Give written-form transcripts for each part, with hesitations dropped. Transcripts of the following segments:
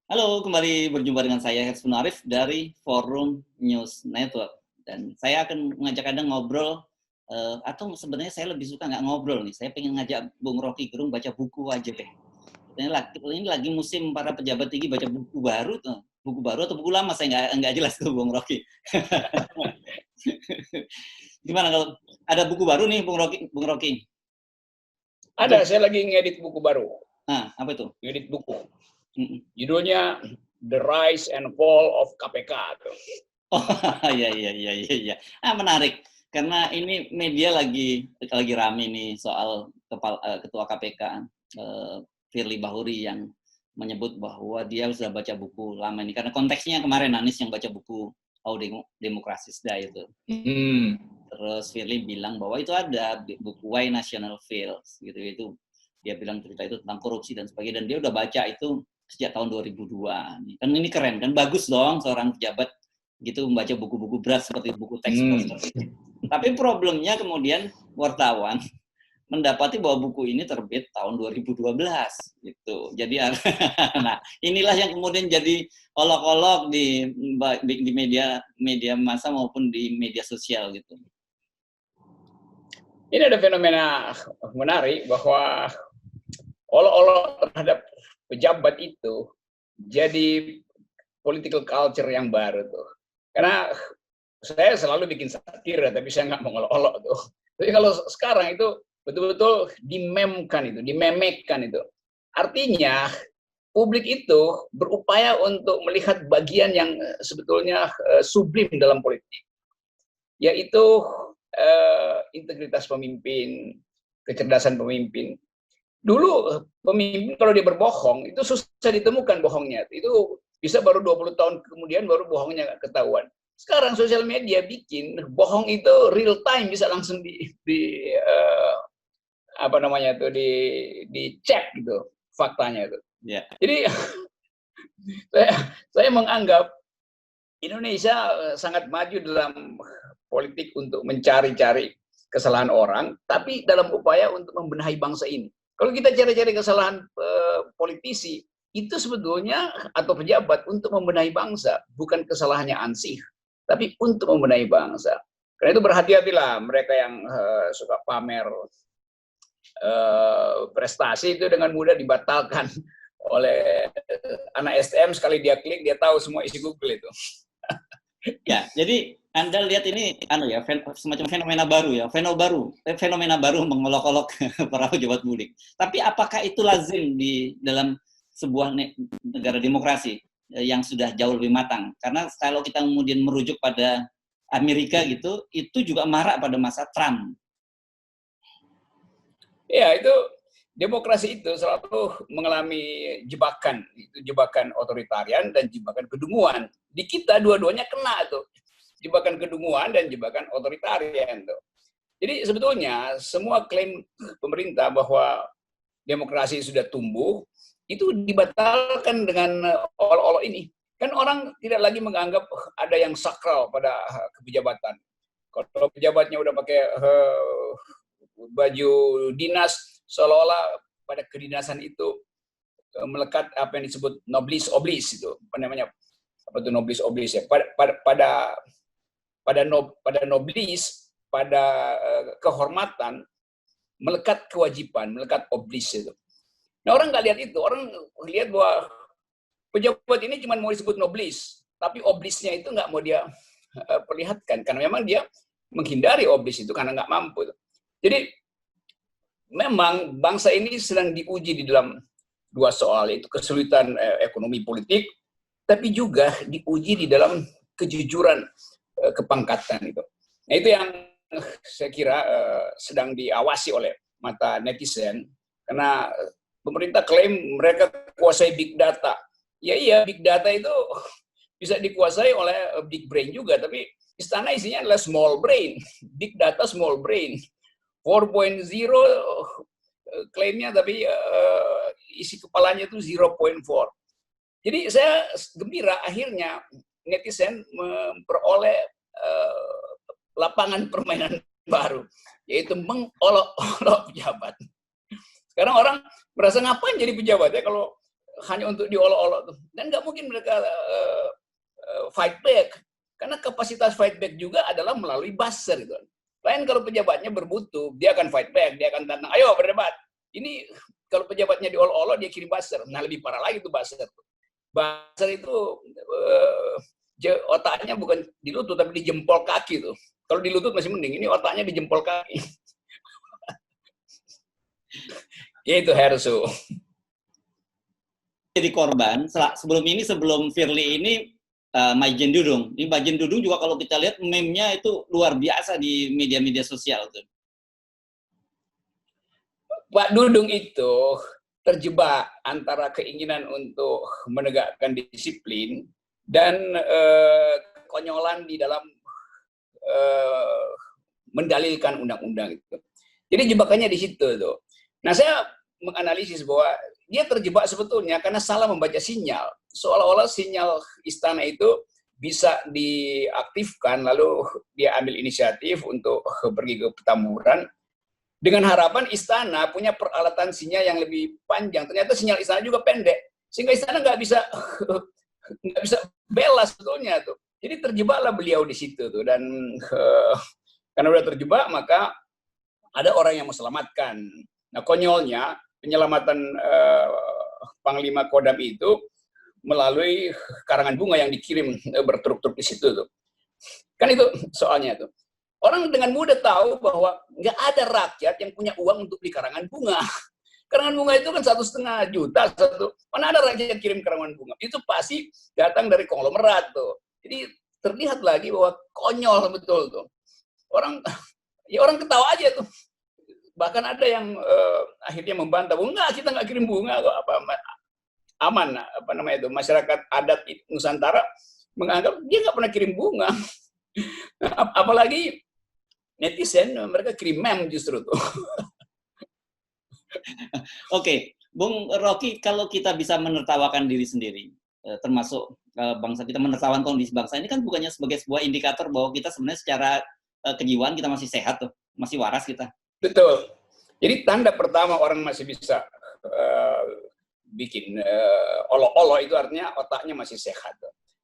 Halo, kembali berjumpa dengan saya Hersman Arif dari Forum News Network. Dan saya akan mengajak Anda ngobrol, atau sebenarnya saya lebih suka nggak ngobrol nih, saya pengen ngajak Bung Rocky Gerung baca buku aja deh. Ini lagi musim para pejabat tinggi baca buku baru tuh. Buku baru atau buku lama, saya nggak jelas tuh Bung Rocky. Gimana kalau ada buku baru nih Bung Rocky? Ada, saya lagi ngedit buku baru. Nah, apa itu? Ngedit buku. Judulnya The Rise and Fall of KPK. Oh, iya. Menarik. Karena ini media lagi rame nih soal ketua KPK Firly Bahuri yang menyebut bahwa dia sudah baca buku lama ini. Karena konteksnya kemarin Anies yang baca buku Demokrasi itu. Terus Firly bilang bahwa itu ada buku Why National Fails gitu. Itu dia bilang cerita itu tentang korupsi dan sebagainya. Dan dia udah baca itu sejak tahun 2002. Kan ini keren kan, bagus dong seorang pejabat gitu membaca buku-buku berat seperti buku teks. Tapi problemnya kemudian wartawan mendapati bahwa buku ini terbit tahun 2012 gitu. Jadi nah, inilah yang kemudian jadi olok-olok di media massa maupun di media sosial gitu. Ini ada fenomena menarik bahwa olok-olok terhadap pejabat itu jadi political culture yang baru tuh. Karena saya selalu bikin satir, tapi saya nggak mau ngolok-olok tuh. Tapi kalau sekarang itu betul-betul dimemekkan itu. Artinya publik itu berupaya untuk melihat bagian yang sebetulnya sublim dalam politik, yaitu integritas pemimpin, kecerdasan pemimpin. Dulu pemimpin kalau dia berbohong itu susah ditemukan bohongnya. Itu bisa baru 20 tahun kemudian baru bohongnya ketahuan. Sekarang sosial media bikin bohong itu real time, bisa langsung dicek gitu faktanya itu. Yeah. Jadi saya menganggap Indonesia sangat maju dalam politik untuk mencari-cari kesalahan orang, tapi dalam upaya untuk membenahi bangsa ini. Kalau kita cari-cari kesalahan politisi, itu sebetulnya atau pejabat untuk membenahi bangsa, bukan kesalahannya ansih, tapi untuk membenahi bangsa. Karena itu berhati-hatilah mereka yang suka pamer prestasi, itu dengan mudah dibatalkan oleh anak STM. Sekali dia klik, dia tahu semua isi Google itu. Ya, jadi Anda lihat ini semacam fenomena baru ya, fenomena baru mengolok-olok para pejabat publik. Tapi apakah itu lazim di dalam sebuah negara demokrasi yang sudah jauh lebih matang? Karena kalau kita kemudian merujuk pada Amerika gitu, itu juga marak pada masa Trump. Ya, itu demokrasi itu selalu mengalami jebakan, itu jebakan otoritarian dan jebakan kedunguan. Di kita dua-duanya kena tuh, jebakan kedunguan dan jebakan otoritarian tuh. Jadi sebetulnya semua klaim pemerintah bahwa demokrasi sudah tumbuh itu dibatalkan dengan olok-olok ini. Kan orang tidak lagi menganggap ada yang sakral pada kepejabatan. Kalau pejabatnya udah pakai baju dinas, seolah-olah pada kedinasan itu melekat apa yang disebut noblis oblis itu, apa namanya, apa itu noblis oblis ya, pada noblis, pada kehormatan melekat kewajiban, melekat oblis itu. Nah, orang nggak lihat itu, orang lihat bahwa pejabat ini cuma mau disebut noblis, tapi oblisnya itu nggak mau dia perlihatkan, karena memang dia menghindari oblis itu karena nggak mampu. Jadi memang bangsa ini sedang diuji di dalam dua soal, yaitu kesulitan ekonomi politik, tapi juga diuji di dalam kejujuran kepangkatan itu. Nah, itu yang saya kira sedang diawasi oleh mata netizen, karena pemerintah klaim mereka kuasai big data. Ya iya, big data itu bisa dikuasai oleh big brain juga, tapi istana isinya adalah small brain, big data small brain. 4.0 klaimnya, tapi isi kepalanya itu 0.4. Jadi saya gembira akhirnya netizen memperoleh lapangan permainan baru, yaitu mengolok-olok pejabat. Sekarang orang merasa ngapain jadi pejabat ya, kalau hanya untuk diolok-olok tuh. Dan nggak mungkin mereka fight back. Karena kapasitas fight back juga adalah melalui buzzer gitu. Lain kalau pejabatnya berbutuh, dia akan fight back, dia akan tantang, ayo berdebat. Ini kalau pejabatnya diolok-olok, dia kirim buzzer. Nah lebih parah lagi tuh buzzer. Buzzer itu otaknya bukan di lutut, tapi di jempol kaki tuh. Kalau di lutut masih mending, ini otaknya di jempol kaki. Itu Hersu. Jadi korban, sebelum Firly ini Majen Dudung. Ini Majen Dudung juga kalau kita lihat meme-nya itu luar biasa di media-media sosial tuh. Pak Dudung itu terjebak antara keinginan untuk menegakkan disiplin dan konyolan di dalam mendalilkan undang-undang itu. Jadi jebakannya di situ tuh. Nah, saya menganalisis bahwa dia terjebak sebetulnya karena salah membaca sinyal. Seolah-olah sinyal istana itu bisa diaktifkan, lalu dia ambil inisiatif untuk pergi ke Petamburan dengan harapan istana punya peralatan sinyal yang lebih panjang. Ternyata sinyal istana juga pendek, sehingga istana nggak bisa bela sebetulnya tuh. Jadi terjebaklah beliau di situ tuh, dan karena udah terjebak maka ada orang yang meselamatkan. Nah, konyolnya penyelamatan Panglima Kodam itu melalui karangan bunga yang dikirim bertruk-truk di situ tuh. Kan itu soalnya tuh. Orang dengan mudah tahu bahwa nggak ada rakyat yang punya uang untuk beli karangan bunga. Karangan bunga itu kan 1,5 juta satu. Mana ada rakyat yang kirim karangan bunga? Itu pasti datang dari konglomerat tuh. Jadi terlihat lagi bahwa konyol betul tuh. Orang ketawa aja tuh. Bahkan ada yang akhirnya membantah, enggak, kita nggak kirim bunga kok, aman, masyarakat adat Nusantara menganggap dia nggak pernah kirim bunga. Apalagi netizen, mereka kirim meme justru tuh. Oke, Bung Rocky, kalau kita bisa menertawakan diri sendiri, termasuk bangsa kita menertawakan kondisi bangsa ini kan bukannya sebagai sebuah indikator bahwa kita sebenarnya secara kejiwaan kita masih sehat tuh, masih waras kita. Betul. Jadi tanda pertama orang masih bisa bikin olok-olok itu artinya otaknya masih sehat.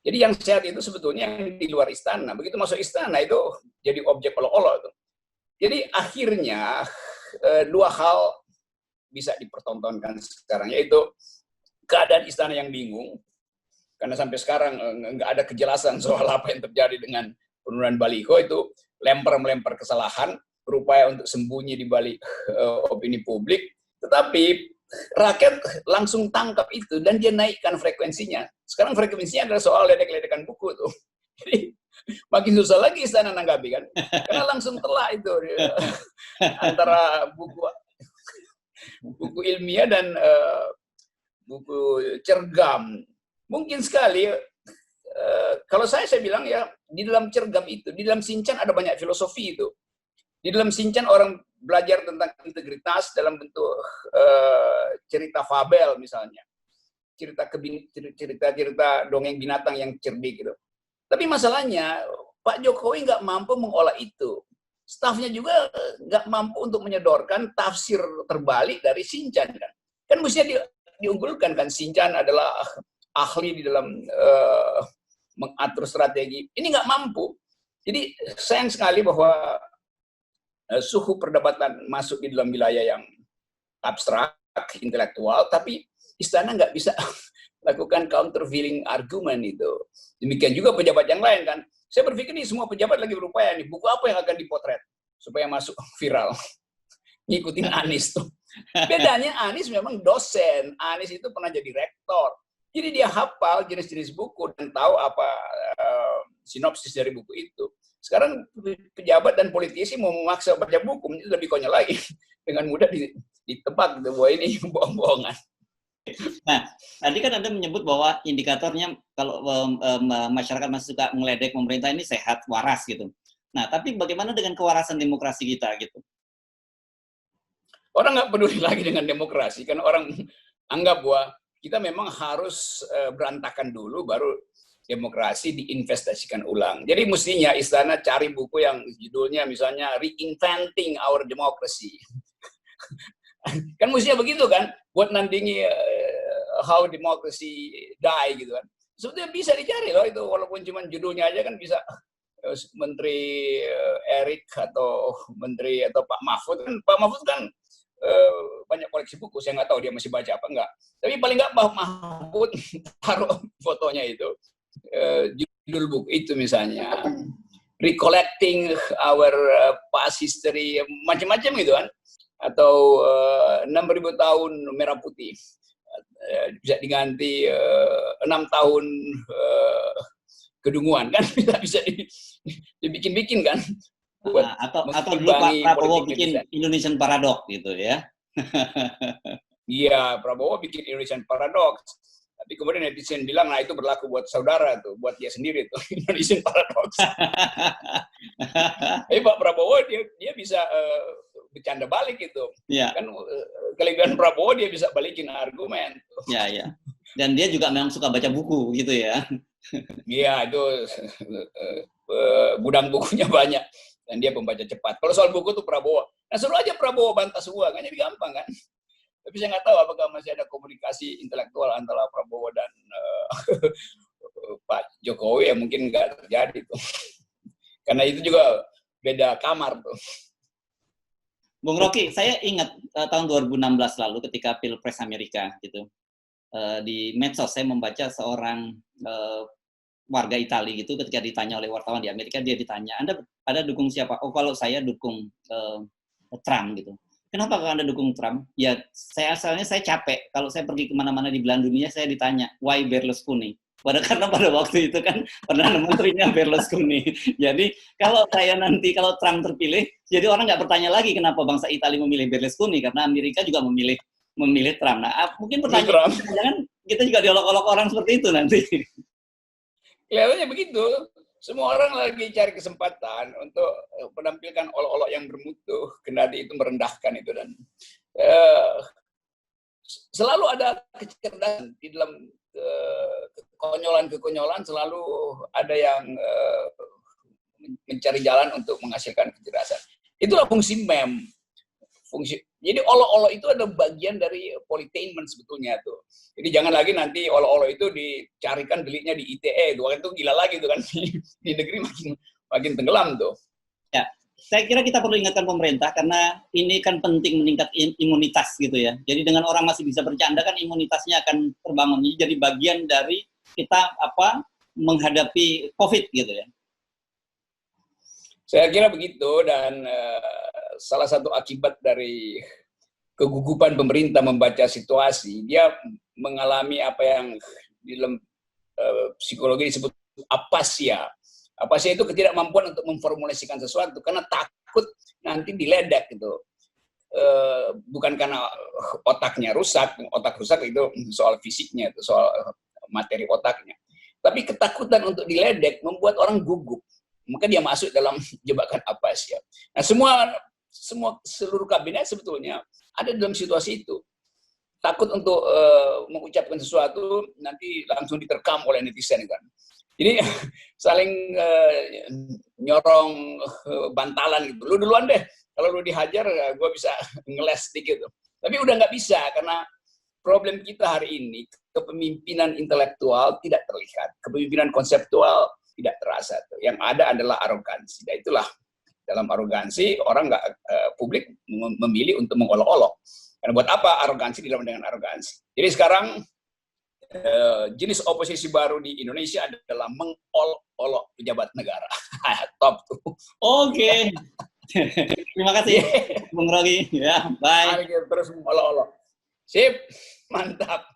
Jadi yang sehat itu sebetulnya yang di luar istana. Begitu masuk istana itu jadi objek olok-olok. Jadi akhirnya dua hal bisa dipertontonkan sekarang, yaitu keadaan istana yang bingung, karena sampai sekarang nggak ada kejelasan soal apa yang terjadi dengan penurunan baliho itu, melempar kesalahan, berupaya untuk sembunyi di balik opini publik, tetapi rakyat langsung tangkap itu dan dia naikkan frekuensinya. Sekarang frekuensinya adalah soal ledek-ledekan buku tuh. Jadi makin susah lagi istana nanggapi kan, karena langsung telah itu antara buku ilmiah dan buku cergam. Mungkin sekali kalau saya bilang ya, di dalam cergam itu, di dalam Shinchan ada banyak filosofi itu. Di dalam Shinchan orang belajar tentang integritas dalam bentuk cerita fabel misalnya, cerita dongeng binatang yang cerdik gitu. Tapi masalahnya Pak Jokowi nggak mampu mengolah itu. Stafnya juga nggak mampu untuk menyodorkan tafsir terbalik dari Shinchan kan. Kan mestinya diunggulkan kan, Shinchan adalah ahli di dalam mengatur strategi. Ini nggak mampu. Jadi sayang sekali bahwa suhu perdebatan masuk di dalam wilayah yang abstrak, intelektual, tapi istana nggak bisa lakukan countervailing argument itu. Demikian juga pejabat yang lain kan. Saya berpikir nih semua pejabat lagi berupaya nih, buku apa yang akan dipotret supaya masuk viral. Ngikutin Anies tuh. Bedanya Anies memang dosen, Anies itu pernah jadi rektor. Jadi dia hafal jenis-jenis buku dan tahu apa sinopsis dari buku itu. Sekarang pejabat dan politisi mau memaksa baca buku, itu lebih konyol lagi. Dengan mudah ditebak bahwa ini bohong-bohongan. Nah, tadi kan Anda menyebut bahwa indikatornya kalau masyarakat masih suka meledek pemerintah ini sehat, waras gitu. Nah, tapi bagaimana dengan kewarasan demokrasi kita gitu? Orang nggak peduli lagi dengan demokrasi, karena orang anggap bahwa kita memang harus berantakan dulu, baru demokrasi diinvestasikan ulang. Jadi mestinya istana cari buku yang judulnya misalnya Reinventing Our Democracy. Kan mestinya begitu kan, buat nandingi How Democracy Die gitu kan. Sebetulnya bisa dicari loh itu, walaupun cuma judulnya aja kan bisa. Menteri Erik atau Menteri atau Pak Mahfud kan banyak koleksi buku, saya nggak tahu dia masih baca apa enggak. Tapi paling nggak Pak Mahfud taruh fotonya itu, judul buku itu misalnya Recollecting Our Past History, macam-macam gitu kan, atau 6.000 tahun merah putih, bisa diganti 6 tahun kedunguan kan, bisa dibikin-bikin kan. Atau dulu Pak Prabowo bikin Indonesian Paradox gitu ya. Iya, Prabowo bikin Indonesian Paradox. Tapi kemudian netizen bilang, nah itu berlaku buat saudara tuh, buat dia sendiri tuh, Indonesian Paradox. Tapi Pak Prabowo dia bisa bercanda balik gitu. Ya. Kan kelebihan Prabowo dia bisa balikin argumen. Ya, ya. Dan dia juga memang suka baca buku gitu ya. Iya, itu gudang bukunya banyak. Dan dia pembaca cepat. Kalau soal buku tuh Prabowo. Nah, suruh aja Prabowo bantah semua, kan jadi gampang kan. Tapi saya nggak tahu apakah masih ada komunikasi intelektual antara Prabowo dan Pak Jokowi, ya mungkin nggak terjadi tuh. Karena itu juga beda kamar tuh. Bung Rocky, saya ingat tahun 2016 lalu ketika Pilpres Amerika gitu. Di medsos saya membaca seorang warga Italia gitu, ketika ditanya oleh wartawan di Amerika, dia ditanya, Anda dukung siapa? Oh, kalau saya dukung Trump gitu. Kenapa kalau Anda dukung Trump? Ya, asalnya saya capek. Kalau saya pergi kemana-mana di belahan dunia, saya ditanya, why Berlusconi? Karena pada waktu itu kan Perdana Menterinya Berlusconi. Jadi kalau Trump terpilih, jadi orang nggak bertanya lagi kenapa bangsa Italia memilih Berlusconi, karena Amerika juga memilih Trump. Nah, mungkin pertanyaan, jangan kita juga diolok-olok orang seperti itu nanti. Kelihatannya begitu. Semua orang lagi cari kesempatan untuk menampilkan olok-olok yang bermutu, kendati itu merendahkan itu, dan selalu ada kecerdasan di dalam kekonyolan, selalu ada yang mencari jalan untuk menghasilkan kecerdasan. Itulah fungsi meme. Jadi olok-olok itu ada bagian dari politainment sebetulnya tuh. Jadi jangan lagi nanti olok-olok itu dicarikan deliknya di ITE, itu gila lagi tuh kan, di negeri makin tenggelam tuh. Ya, saya kira kita perlu ingatkan pemerintah karena ini kan penting meningkat imunitas gitu ya. Jadi dengan orang masih bisa bercanda kan imunitasnya akan terbangun. Jadi bagian dari kita menghadapi COVID gitu ya. Saya kira begitu, dan salah satu akibat dari kegugupan pemerintah membaca situasi, dia mengalami apa yang di dalam psikologi disebut apasia. Apasia itu ketidakmampuan untuk memformulasikan sesuatu karena takut nanti diledek gitu. Bukan karena otaknya rusak, otak rusak itu soal fisiknya, itu soal materi otaknya. Tapi ketakutan untuk diledek membuat orang gugup. Maka dia masuk dalam jebakan apasia. Nah, seluruh kabinet sebetulnya ada dalam situasi itu. Takut untuk mengucapkan sesuatu, nanti langsung diterkam oleh netizen kan. Jadi saling nyorong bantalan gitu. Lu duluan deh, kalau lu dihajar gue bisa ngeles sedikit. Tapi udah nggak bisa, karena problem kita hari ini, kepemimpinan intelektual tidak terlihat, kepemimpinan konseptual tidak terasa. Yang ada adalah arogansi. Dan itulah, dalam arogansi orang publik memilih untuk mengolok-olok. Karena buat apa arogansi dilawan dengan arogansi? Jadi sekarang jenis oposisi baru di Indonesia adalah mengolok-olok pejabat negara. Top tuh. Oke. Terima kasih, Bung Rocky. Ya, bye. Mari kita terus mengolok-olok. Sip, mantap.